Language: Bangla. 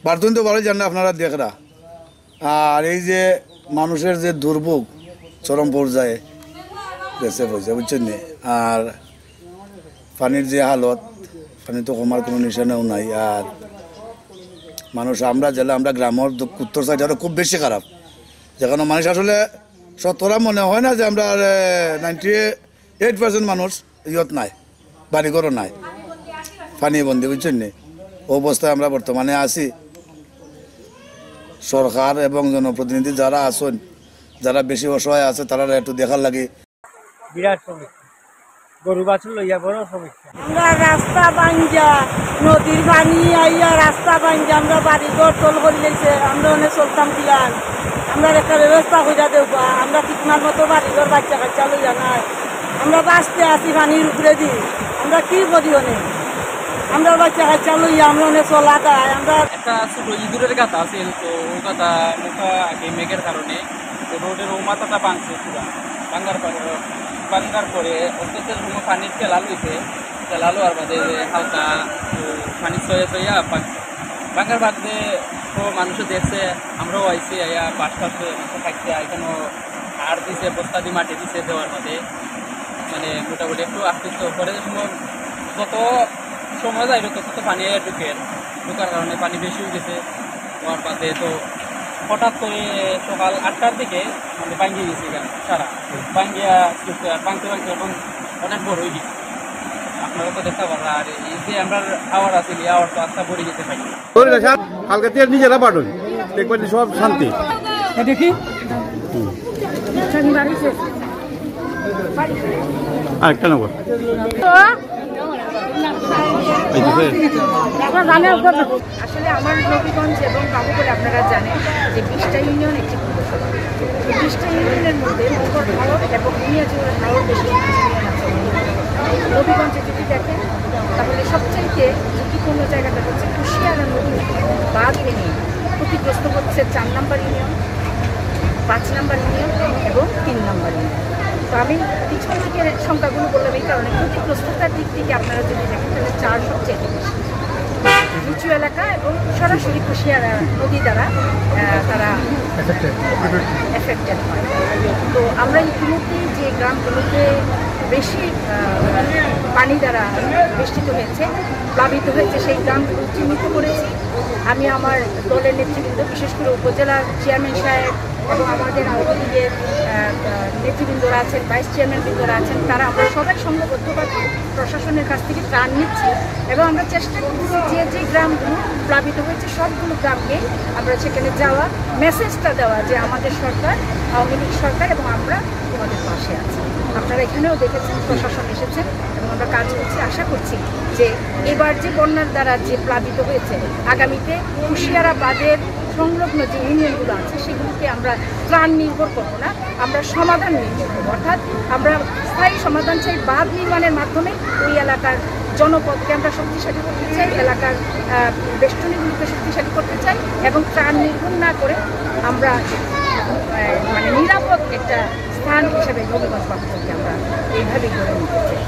বার্তুন তো ভালোই জানেন আপনারা দেখরা। আর এই যে মানুষের যে দুর্ভোগ চরম পর্যায়ে গেছে পয়সা বুঝছেন নি। আর পানির যে হালত, পানি তো কমার কোনো নিশানাও নাই। আর মানুষ আমরা জেলা আমরা গ্রামের উত্তর সাইড আরও খুব বেশি খারাপ, যেখানে মানুষ আসলে শতকরা মনে হয় না যে আমরা 98% মানুষ ইয়ত নাই, বাড়িঘরও নাই, পানি বন্দি বুঝছেন নি। অবস্থায় আমরা বর্তমানে আছি। সরকার এবং জনপ্রতিনিধি যারা আছেন, যারা বেশি অসহায় আছে, তারা একটু দেখার লাগে। বিরাট সমস্যা, গরু বাছুর লইয়া বড় সমস্যা। আমরা রাস্তা বাঞ্জা, নদীর পানি আইয়া রাস্তা বাঞ্জা, আমরা বাড়ি ঘর তল করে লেগেছে। আমরা অনেক চলতাম দিলাম, আমরা একটা ব্যবস্থা করে দেবো। আমরা ঠিকমার মতো বাড়ি ঘর বাচ্চা কাচ্চা লইয়া নাই, আমরা বাঁচতে আসি পানির উপরে দিই। আমরা কি করি অনেক, আমরা বাচ্চা কাচ্চা লইয়া আমরা অনেক চলা দেয়। আমরা একটা ছোট ইঁদুরের গাথা আছে, তো ও গাথা মোটা আগে মেঘের কারণে তো রোডের ও মাথাটা ভাঙছে পুরা। ভাঙার পরে অত্যন্ত সময় পানির তেলা লইছে, তেলা লোয়ার বাদে হালকা পানি ছয়ে ছইয়া ভাঙার বাদে তো মানুষও দেখছে, আমরাও আইসি আইয়া পাশ পাশে থাকছে। এখানেও আর দিছে, বস্তা দিয়ে মাটি দিছে দেওয়ার বাদে মানে মোটামুটি একটু আশ্চর্য পরে সময় যত সময় যাইবে তত তো পানি ঢুকার কারণে পানি বেশি হয়ে গেছে। হওয়ার বাদে তো হঠাৎ করে সকাল 8টার দিকে মানে ভাঙ্গিয়ে গেছে সারা ভাঙ্গিয়া ভাঙতে এখন অনেক বড় হয়ে গেছে। আপনারা তো দেখতে পারেন। আর এই যে আমরা আওয়ার আছে, এই আওয়ার তো আস্তা ভরে গেছে পানি। হালকা তেল নিজেরা পাঠন দেখবেন সব শান্তি। দেখি আরেকটা নেব আসলে আমার নবীগঞ্জ এবং বাবুগঞ্জ আপনারা জানেন যে 20টা ইউনিয়ন একটি পৌরসভা। 20টা ইউনিয়নের মধ্যে মোগর হাওর এবং মিয়াজুরের হাওর বেশি ইউনিয়ন আছে। নবীগঞ্জে যদি দেখেন তাহলে সবচাইতে ঝুঁকিপূর্ণ জায়গাটা হচ্ছে কুশিয়ারা নদী বাঁধ ভেঙে ক্ষতিগ্রস্ত হচ্ছে 4 নম্বর ইউনিয়ন, 5 নম্বর ইউনিয়ন এবং 3 নম্বর ইউনিয়ন। তো আমি পিছন দিকের সংখ্যাগুলো বললাম এই কারণে, ক্ষতিগ্রস্ততার দিক থেকে আপনারা যদি দেখেন তাহলে 4 সবচেয়ে বেশি নিচু এলাকা এবং সরাসরি কুশিয়ারা নদী দ্বারা তারা এফেক্টেড হয়। তো আমরা ইতিমধ্যেই যে গ্রামগুলোতে বেশি পানি দ্বারা বেষ্টিত হয়েছে, প্লাবিত হয়েছে, সেই গ্রামগুলো চিহ্নিত করেছি। আমি আমার দলের নেতৃবৃন্দ, বিশেষ করে উপজেলার চেয়ারম্যান সাহেব এবং আমাদের আওয়ামী লীগের নেতৃবৃন্দরা আছেন, ভাইস চেয়ারম্যান বৃন্দরা আছেন, তারা আমরা সবাই সংঘবদ্ধভাবে প্রশাসনের কাছ থেকে ত্রাণ নিচ্ছি এবং আমরা চেষ্টা করছি যে যে গ্রামগুলো প্লাবিত হয়েছে সবগুলো গ্রামকে আমরা সেখানে যাওয়া, মেসেজটা দেওয়া যে আমাদের সরকার, আওয়ামী লীগ সরকার এবং আমরা তোমাদের পাশে আছি। আপনারা এখানেও দেখেছেন প্রশাসন এসেছেন এবং আমরা কাজ করছি। আশা করছি যে এবার যে বন্যার দ্বারা যে প্লাবিত হয়েছে, আগামীতে কুশিয়ারা বাঁধের সংলগ্ন যে ইউনিয়নগুলো আছে সেগুলোকে আমরা ত্রাণ নির্ভর করবো না, আমরা সমাধান নির্ভর করবো। অর্থাৎ আমরা স্থায়ী সমাধান চাই, বাঁধ নির্মাণের মাধ্যমে ওই এলাকার জনপদকে আমরা শক্তিশালী করতে চাই, এলাকার বেষ্টনীগুলিকে শক্তিশালী করতে চাই এবং ত্রাণ নির্ভর না করে আমরা মানে নিরাপদ একটা স্থান হিসেবে নবীগঞ্জ বাবুগঞ্জকে আমরা এইভাবেই গড়ে নিতে চাই।